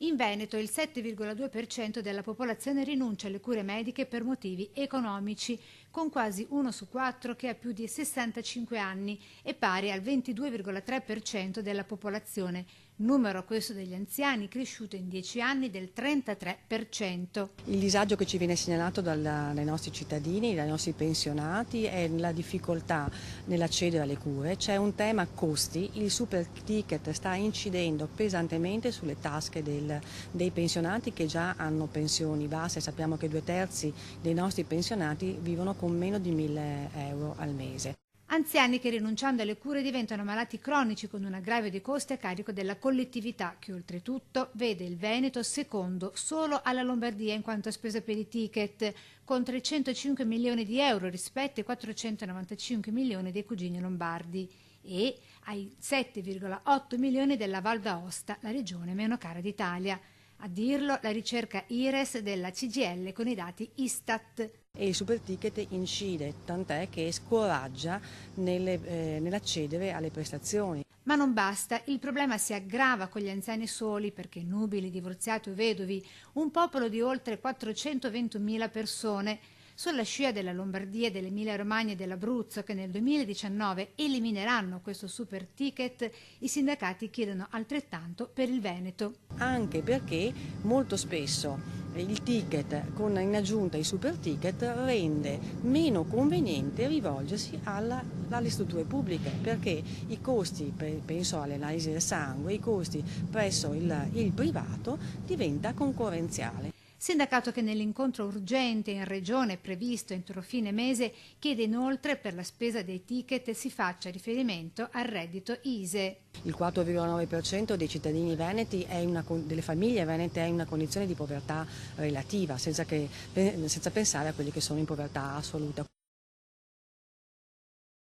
In Veneto il 7,2% della popolazione rinuncia alle cure mediche per motivi economici, con quasi 1 su 4 che ha più di 65 anni e pari al 22,3% della popolazione, numero questo degli anziani cresciuto in 10 anni del 33%. Il disagio che ci viene segnalato dai nostri cittadini, dai nostri pensionati, è la difficoltà nell'accedere alle cure. C'è un tema costi, il super ticket sta incidendo pesantemente sulle tasche dei pensionati che già hanno pensioni basse. Sappiamo che 2/3 dei nostri pensionati vivono con meno di 1.000 euro al mese. Anziani che rinunciando alle cure diventano malati cronici con un aggravio dei costi a carico della collettività che oltretutto vede il Veneto secondo solo alla Lombardia in quanto a spesa per i ticket, con 305 milioni di euro rispetto ai 495 milioni dei cugini lombardi e ai 7,8 milioni della Val d'Aosta, la regione meno cara d'Italia. A dirlo la ricerca IRES della CGIL con i dati Istat. E il super ticket incide, tant'è che scoraggia nell'accedere alle prestazioni. Ma non basta, il problema si aggrava con gli anziani soli perché nubili, divorziati o vedovi, un popolo di oltre 421.000 persone, sulla scia della Lombardia, dell'Emilia Romagna e dell'Abruzzo che nel 2019 elimineranno questo super ticket, i sindacati chiedono altrettanto per il Veneto. Anche perché molto spesso il ticket in aggiunta ai super ticket rende meno conveniente rivolgersi alle strutture pubbliche perché i costi, penso alle analisi del sangue, i costi presso il privato diventa concorrenziale. Sindacato che nell'incontro urgente in regione previsto entro fine mese chiede inoltre per la spesa dei ticket si faccia riferimento al reddito ISEE. Il 4,9% dei cittadini veneti delle famiglie venete è in una condizione di povertà relativa, senza pensare a quelli che sono in povertà assoluta.